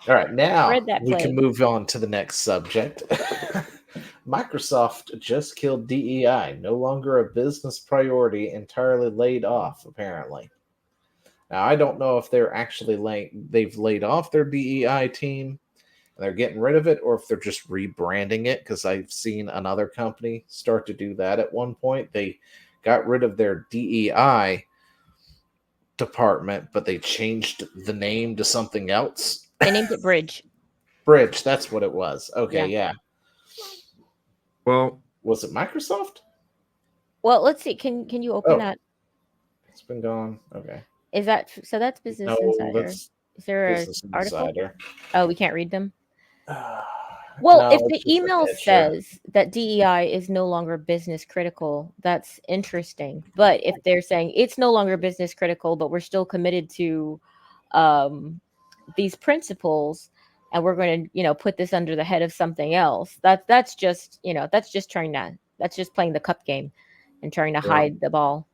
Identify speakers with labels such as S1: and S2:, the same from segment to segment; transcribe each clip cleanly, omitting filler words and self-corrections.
S1: All right, now
S2: Read that
S1: we can
S2: play.
S1: move on to the next subject. Microsoft just killed DEI, no longer a business priority, entirely laid off, apparently. Now, I don't know if they've laid off their DEI team and they're getting rid of it, or if they're just rebranding it, because I've seen another company start to do that at one point. They got rid of their DEI department, but they changed the name to something else.
S2: They named it Bridge.
S1: Bridge, that's what it was. Okay,
S2: Yeah.
S1: yeah.
S3: Well,
S1: Was it Microsoft?
S2: Well, let's see. Can you open
S1: Oh,
S2: that?
S1: it's been gone. Okay.
S2: Is that so? That's Business
S1: No,
S2: Insider.
S1: that's
S2: Is there a
S1: Business
S2: article?
S1: Insider.
S2: Oh, we can't read them.
S1: Uh,
S2: Well,
S1: no,
S2: if the
S1: it's just a
S2: email
S1: headshot.
S2: says that DEI is no longer business critical, that's interesting. But if they're saying it's no longer business critical, but we're still committed to um, these principles, and we're going to, put this under the head of something else, that's just, that's just playing the cup game and trying to
S3: yeah.
S2: hide the ball.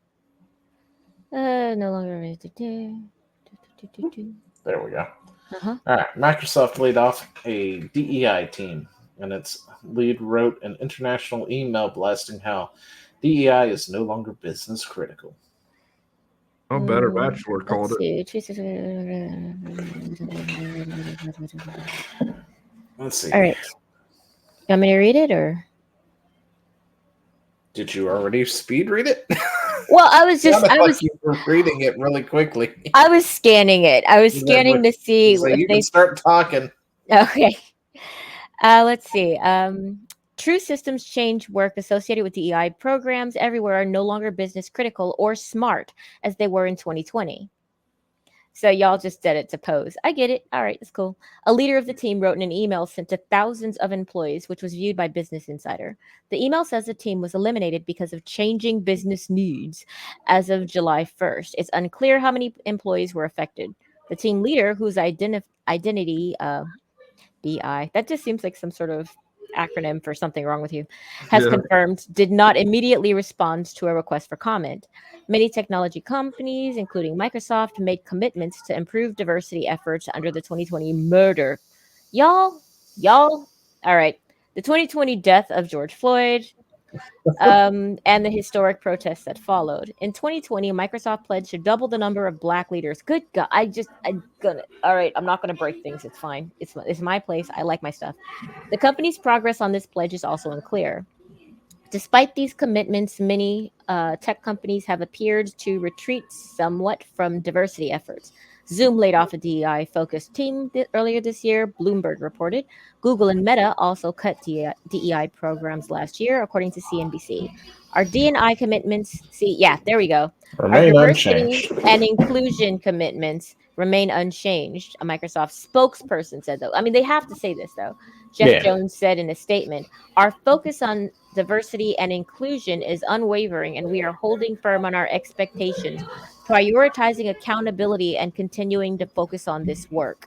S2: No longer.
S1: There we go.
S2: Uh-huh.
S1: All right. Microsoft laid off a DEI team, and its lead wrote an international email blasting how DEI is no longer business critical.
S3: Oh, Better Bachelor called
S2: Let's
S3: it.
S2: see.
S1: Let's see.
S2: All right. You want me to read it or?
S1: Did you already speed read it?
S2: Well, I was
S1: You were reading it really quickly.
S2: I was scanning it. I was scanning to see
S1: So
S2: if
S1: you
S2: they.
S1: can start talking.
S2: Okay. Let's see. True systems change work associated with DEI programs everywhere are no longer business critical or smart as they were in 2020. So y'all just did it to pose. I get it. All right, that's cool. A leader of the team wrote in an email sent to thousands of employees, which was viewed by Business Insider. The email says the team was eliminated because of changing business needs as of July 1st. It's unclear how many employees were affected. The team leader, whose identity BI, that just seems like some sort of acronym for something wrong with you, has
S3: Yeah.
S2: confirmed did not immediately respond to a request for comment. Many technology companies, including Microsoft, made commitments to improve diversity efforts under the 2020 murder. Y'all, all right. The 2020 death of George Floyd, and the historic protests that followed. In 2020, Microsoft pledged to double the number of Black leaders. Good God, I'm gonna. All right, I'm not gonna break things. It's fine. It's my place. I like my stuff. The company's progress on this pledge is also unclear. Despite these commitments, many tech companies have appeared to retreat somewhat from diversity efforts. Zoom laid off a DEI focused team earlier this year, Bloomberg reported. Google and Meta also cut DEI programs last year, according to CNBC. Our D&I commitments, see, yeah, there we go. Our
S1: Remain
S2: diversity
S1: unchanged.
S2: and inclusion commitments remain unchanged, a Microsoft spokesperson said, though. I mean, they have to say this, though. Jeff
S1: Yeah.
S2: Jones said in a statement, our focus on diversity and inclusion is unwavering, and we are holding firm on our expectations, prioritizing accountability and continuing to focus on this work.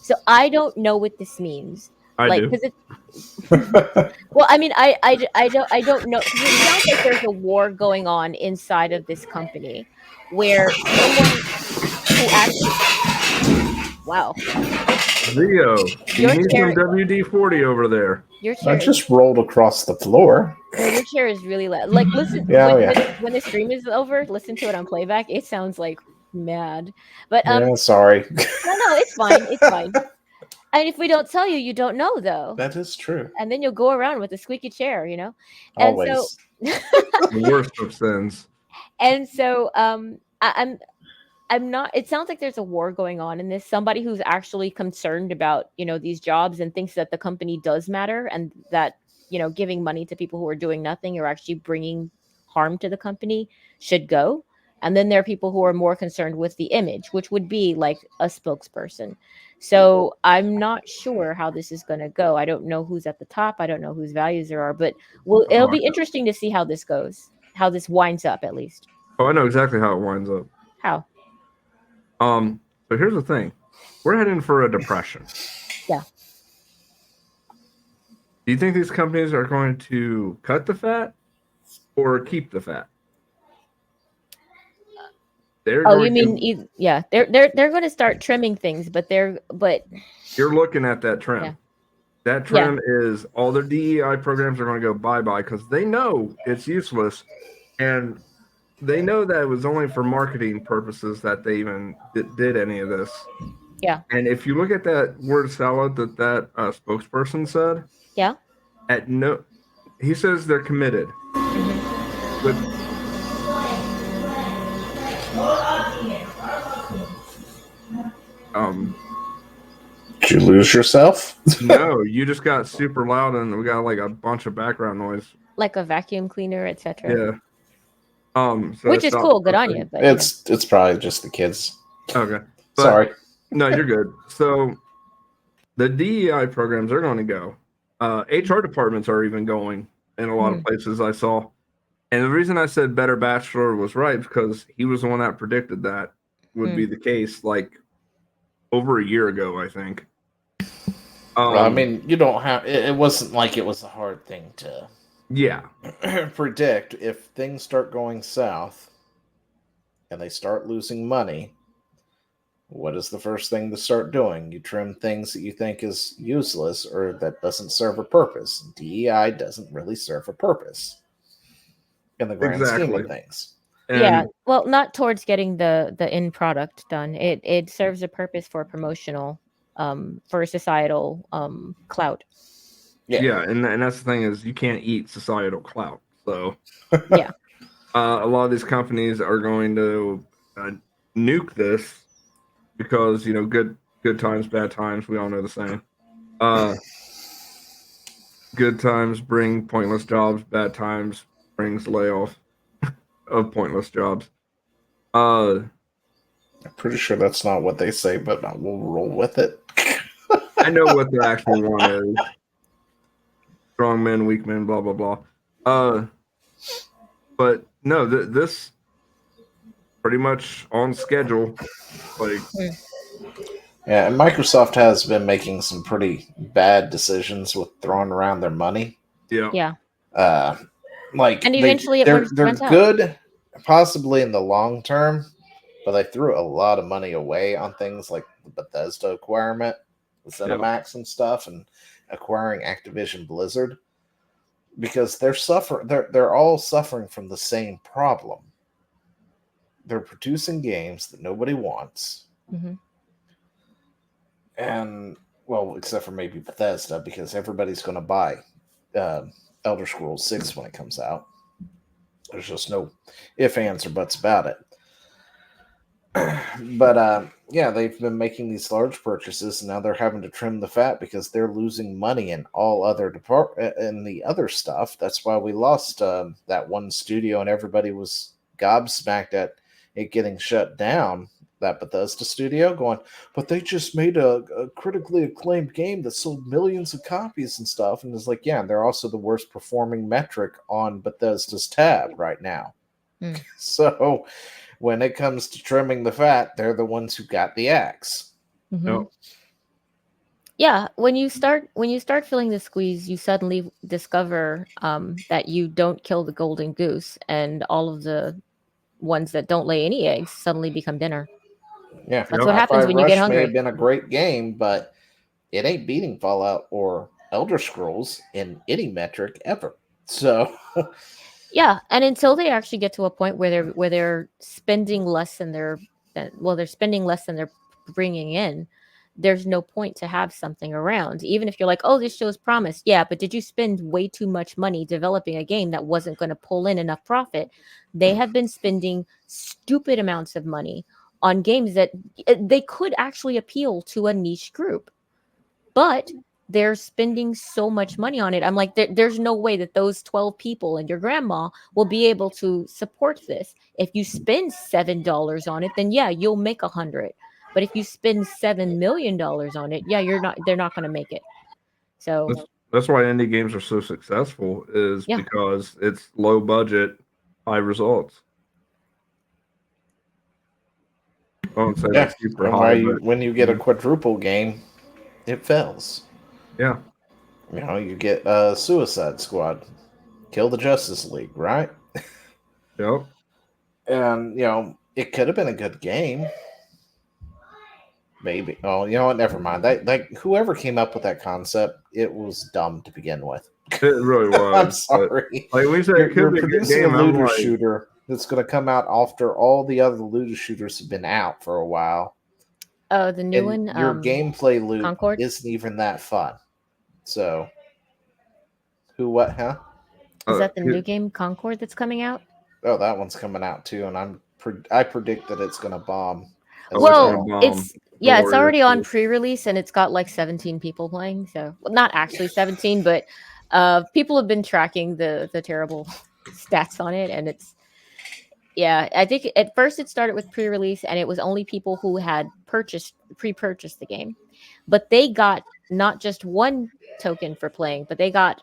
S2: So I don't know what this means.
S3: I
S2: Like,
S3: do.
S2: because it, well, I mean, I don't know, because it sounds like there's a war going on inside of this company where someone who actually, wow,
S3: Leo, you
S2: your
S3: need
S2: chair,
S3: some WD-40 over there.
S2: your
S1: I
S2: chair is
S1: just rolled across the floor.
S2: no, your chair is really loud. Like, listen,
S1: Yeah, oh
S2: when the stream is over, listen to it on playback. It sounds like mad, but
S1: Yeah, sorry.
S2: no, it's fine, it's fine. And if we don't tell you, you don't know, though,
S1: That is true.
S2: and then you'll go around with a squeaky chair, and so,
S1: Always.
S3: The worst of sins.
S2: and so, I'm not. It sounds like there's a war going on in this. Somebody who's actually concerned about these jobs and thinks that the company does matter, and that giving money to people who are doing nothing or actually bringing harm to the company should go. And then there are people who are more concerned with the image, which would be like a spokesperson. So I'm not sure how this is going to go. I don't know who's at the top. I don't know whose values there are, but it'll be interesting to see how this goes, how this winds up, at least.
S3: Oh, I know exactly how it winds up.
S2: How?
S3: So here's the thing. We're heading for a depression.
S2: Yeah.
S3: Do you think these companies are going to cut the fat or keep the fat? They're
S2: Oh, you
S3: going to
S2: mean they're going to start trimming things, but
S3: you're looking at that trim.
S2: Yeah.
S3: That trim is all their DEI programs are going to go bye-bye because they know it's useless, and they know that it was only for marketing purposes that they even did any of this.
S2: Yeah.
S3: And if you look at that word salad that spokesperson said,
S2: Yeah.
S3: he says they're committed. With
S1: Did you lose yourself?
S3: no, you just got super loud and we got like a bunch of background noise.
S2: Like a vacuum cleaner, etc.
S3: Yeah. So
S2: Which is cool. Good on you. But
S1: It's probably just the kids.
S3: Okay. But,
S1: Sorry.
S3: No, you're good. So the DEI programs are going to go. HR departments are even going in a lot of places I saw. And the reason I said Better Bachelor was right because he was the one that predicted that would be the case like over a year ago, I think.
S1: Well, I mean, you don't have. It wasn't like it was a hard thing to predict. If things start going south and they start losing money, what is the first thing to start doing? You trim things that you think is useless or that doesn't serve a purpose. DEI doesn't really serve a purpose in the grand scheme of things.
S2: Yeah, well, not towards getting the end product done. It serves a purpose for promotional, for societal clout.
S3: Yeah, and that's the thing is you can't eat societal clout. So
S2: yeah,
S3: a lot of these companies are going to nuke this because good times, bad times. We all know the saying. Good times bring pointless jobs. Bad times brings layoff of pointless jobs.
S1: I'm pretty sure that's not what they say, but we'll roll with it.
S3: I know what the actual one is. Strong men, weak men, blah blah blah. But no, this pretty much on schedule. Like,
S1: yeah, and Microsoft has been making some pretty bad decisions with throwing around their money.
S2: Yeah.
S1: Like,
S2: and eventually
S1: they're
S2: runs
S1: good,
S2: out.
S1: Possibly in the long term, but they threw a lot of money away on things like the Bethesda acquirement, the Cinemax and stuff, and acquiring Activision Blizzard because they're all suffering from the same problem. They're producing games that nobody wants. And, well, except for maybe Bethesda, because everybody's going to buy Elder Scrolls 6 when it comes out. There's just no ifs, ands, or buts about it. But, yeah, they've been making these large purchases, and now they're having to trim the fat because they're losing money in all other in the other stuff. That's why we lost that one studio, and everybody was gobsmacked at it getting shut down. That Bethesda studio going, but they just made a critically acclaimed game that sold millions of copies and stuff. And it's like, yeah, they're also the worst performing metric on Bethesda's tab right now. So when it comes to trimming the fat, they're the ones who got the axe.
S2: Yeah, when you start feeling the squeeze, you suddenly discover that you don't kill the golden goose, and all of the ones that don't lay any eggs suddenly become dinner.
S1: Yeah,
S2: that's what happens when you get hungry.
S1: May have been a great game, but it ain't beating Fallout or Elder Scrolls in any metric ever. So,
S2: yeah, and until they actually get to a point where they're spending less than they're spending less than they're bringing in, there's no point to have something around. Even if you're like, oh, this shows promise, yeah, but did you spend way too much money developing a game that wasn't going to pull in enough profit? They have been spending stupid amounts of money on games that they could actually appeal to a niche group, but they're spending so much money on it. I'm like, there's no way that those 12 people and your grandma will be able to support this. If you spend $7 on it, then yeah, you'll make 100. But if you spend $7 million on it, yeah, they're not going to make it. So
S3: that's why indie games are so successful, is because it's low budget, high results. I won't say that's super high.
S1: When you get a quadruple game, it fails.
S3: Yeah.
S1: You get Suicide Squad, Kill the Justice League, right?
S3: Yep.
S1: And, It could have been a good game. Maybe. Oh, you know what? Never mind. That whoever came up with that concept, it was dumb to begin with.
S3: It really
S1: I'm
S3: was. But,
S1: sorry.
S3: like we said, it could
S1: You're
S3: be a good
S1: producing a
S3: game. I'm
S1: looter
S3: like,
S1: shooter that's going to come out after all the other looter shooters have been out for a while.
S2: Oh, the new
S1: And
S2: one.
S1: your gameplay loop
S2: Concord?
S1: isn't even that fun. So, who, what, huh?
S2: Is that the new game Concord that's coming out?
S1: Oh, that one's coming out too, and I predict that it's going to bomb. As
S2: Well,
S1: well.
S2: it's it's already on pre-release and it's got like 17 people playing. So, well, not actually 17, but people have been tracking the terrible stats on it, and it's I think at first it started with pre-release and it was only people who had pre-purchased the game, but they got not just one token for playing, but they got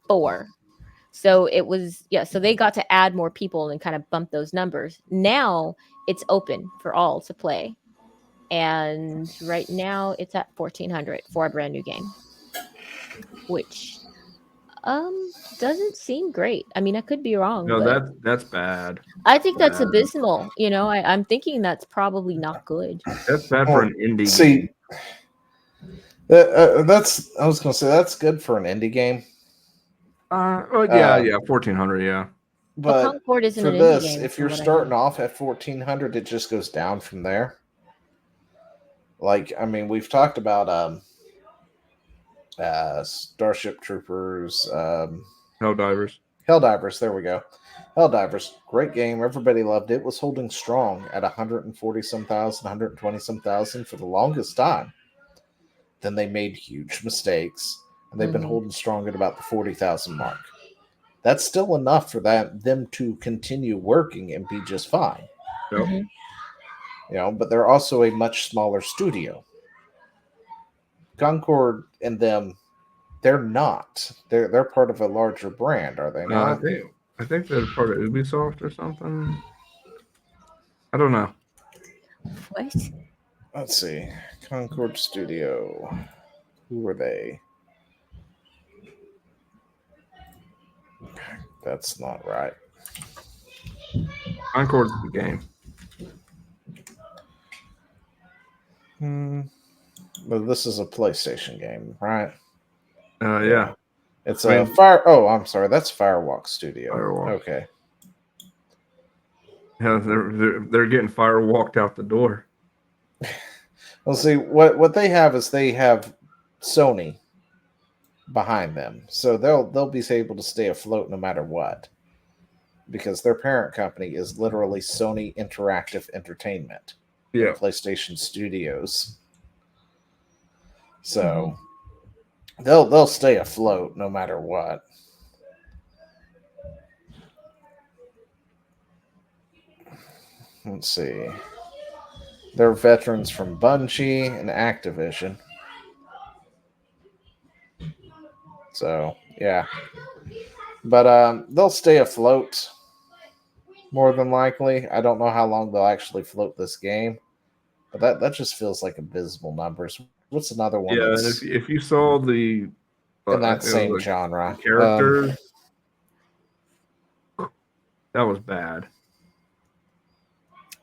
S2: 4. So it was so they got to add more people and kind of bump those numbers. Now it's open for all to play. And right now it's at 1,400 for a brand new game. Which doesn't seem great. I mean, I could be wrong.
S3: No,
S2: but
S3: that's bad.
S2: I think that's abysmal. You know, I'm thinking that's probably not good.
S3: That's bad for an indie game.
S1: I was going to say that's good for an indie game.
S3: Well, yeah, 1,400, yeah.
S1: But
S2: Concord isn't
S1: for
S2: an
S1: this,
S2: indie game,
S1: if you're starting off at 1,400, it just goes down from there. Like, I mean, we've talked about Starship Troopers,
S3: Helldivers.
S1: Helldivers, there we go. Helldivers, great game. Everybody loved it. It was holding strong at 140-some thousand, 120-some thousand for the longest time. Then they made huge mistakes, and they've been holding strong at about the 40,000 mark. That's still enough for them to continue working and be just fine.
S3: Yep.
S2: Mm-hmm.
S1: You know, but they're also a much smaller studio. Concord and them, they're not. They're part of a larger brand, are they not?
S3: I think they're part of Ubisoft or something. I don't know.
S2: What?
S1: Let's see. Concord Studio. Who are they? That's not right.
S3: Concord's the game.
S1: Well, this is a PlayStation game, right?
S3: Yeah.
S1: It's a Fire. Oh, I'm sorry. That's Firewalk Studio.
S3: Firewalk.
S1: Okay.
S3: Yeah, they're getting firewalked out the door.
S1: Well, see, what they have is they have Sony behind them, so they'll be able to stay afloat no matter what, because their parent company is literally Sony Interactive Entertainment, PlayStation Studios. So they'll stay afloat no matter what. Let's see. They're veterans from Bungie and Activision. So, yeah. But they'll stay afloat, more than likely. I don't know how long they'll actually float this game. But that just feels like abysmal numbers. What's another one?
S3: Yeah, and if you saw the...
S1: in that same genre.
S3: Character... that was bad.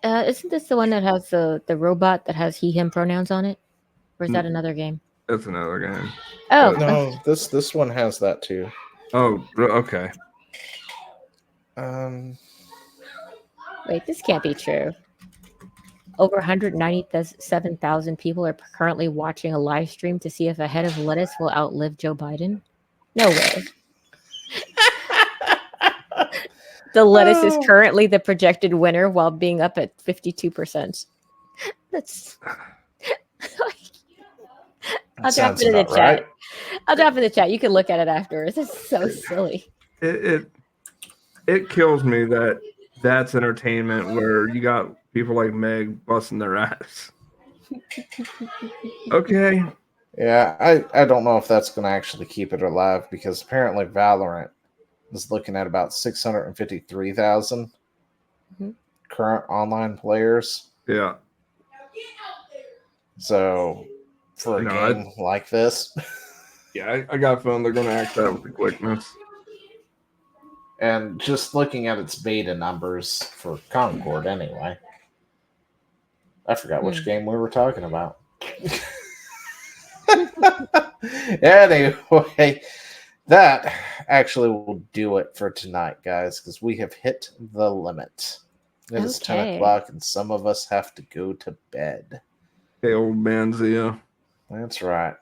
S2: Isn't this the one that has the robot that has he, him pronouns on it? Or is that another game?
S3: That's another game.
S2: Oh.
S1: No, this one has that too.
S3: Oh, okay.
S2: Wait, this can't be true. Over 197,000 people are currently watching a live stream to see if a head of lettuce will outlive Joe Biden. No way. The lettuce is currently the projected winner while being up at 52%. That's... I'll drop it in the chat. Right. I'll drop it in the chat. You can look at it afterwards. It's so silly.
S3: It kills me that that's entertainment where you got people like MEGG busting their ass. Okay.
S1: Yeah, I don't know if that's going to actually keep it alive, because apparently Valorant is looking at about 653,000 current online players.
S3: Yeah.
S1: So for a game like this.
S3: Yeah, I got a feeling they're going to act that with the quickness.
S1: And just looking at its beta numbers for Concord, anyway. I forgot which game we were talking about. Anyway, that actually will do it for tonight, guys, because we have hit the limit. It is 10 o'clock, and some of us have to go to bed.
S3: Hey, old man Zia.
S1: That's right.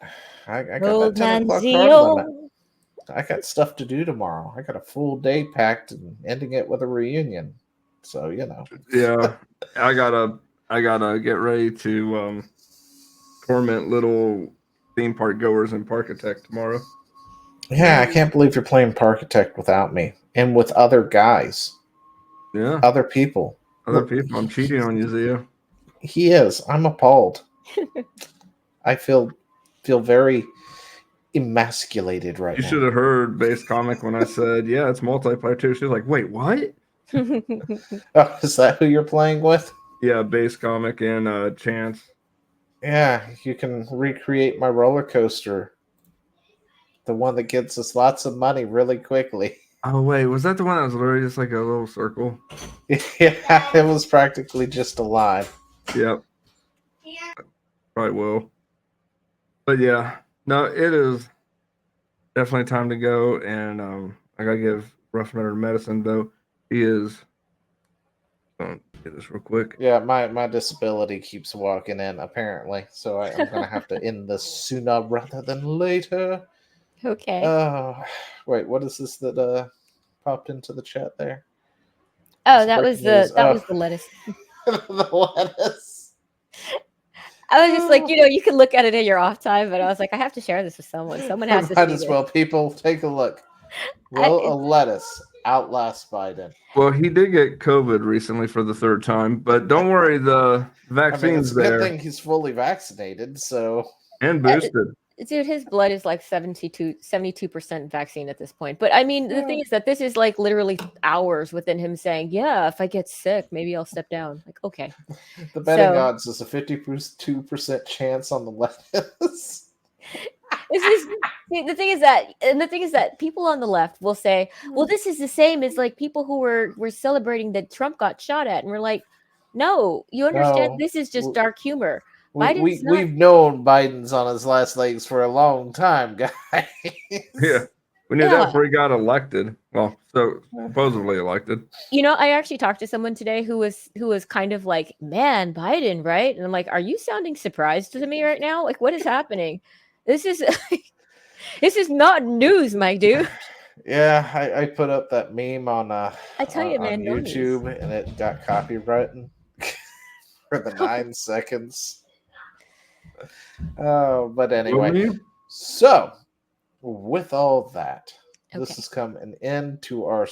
S1: I got
S2: Old
S1: that 10
S2: man
S1: o'clock
S2: Zio.
S1: hard limit. I got stuff to do tomorrow. I got a full day packed and ending it with a reunion. So, you know.
S3: Yeah. I gotta get ready to torment little theme park goers in Parkitect tomorrow.
S1: Yeah, I can't believe you're playing Parkitect without me. And with other guys.
S3: Yeah.
S1: Other people.
S3: Other people. I'm cheating on you, Zia.
S1: He is. I'm appalled. I feel very emasculated right
S3: You
S1: now.
S3: should have heard Base Comic when I said, yeah, it's multiplayer too. She was like, wait, what?
S1: Oh, is that who you're playing with?
S3: Yeah, Base Comic and Chance.
S1: Yeah, you can recreate my roller coaster. The one that gets us lots of money really quickly.
S3: Oh, wait, was that the one that was literally just like a little circle?
S1: Yeah, it was practically just a line.
S3: Yep. Probably will. But yeah, no, it is definitely time to go. And I got to give Rough Rider medicine, though. He is. Get this real quick.
S1: Yeah, my disability keeps walking in, apparently. So I'm going to have to end this sooner rather than later.
S2: Okay.
S1: Wait, what is this that popped into the chat there?
S2: Oh, that was the lettuce.
S1: The lettuce.
S2: I was just like, you can look at it in your off time, but I was like, I have to share this with someone. Someone has to see
S1: Might as well, people, take a look. Will a lettuce outlast Biden?
S3: Well, he did get COVID recently for the third time, but don't worry, the vaccine's
S1: it's a
S3: there.
S1: good thing he's fully vaccinated, so
S3: and boosted.
S2: Dude, his blood is like 72% vaccine at this point. But I mean, the thing is that this is like literally hours within him saying, yeah, if I get sick, maybe I'll step down. Like, okay.
S1: The betting odds is a 52% chance on the lettuce.
S2: The thing is that people on the left will say, well, this is the same as like people who were celebrating that Trump got shot at. And we're like, no, you understand? This is just dark humor.
S1: We've known Biden's on his last legs for a long time, guys.
S3: Yeah. We knew that before he got elected. Well, so supposedly elected.
S2: I actually talked to someone today who was kind of like, man, Biden, right? And I'm like, are you sounding surprised to me right now? Like, what is happening? This is not news, my dude.
S1: Yeah, I put up that meme on
S2: I tell you, man,
S1: on YouTube, and it got copyrighted for the 9 seconds. But anyway, so with all that, this has come an end to our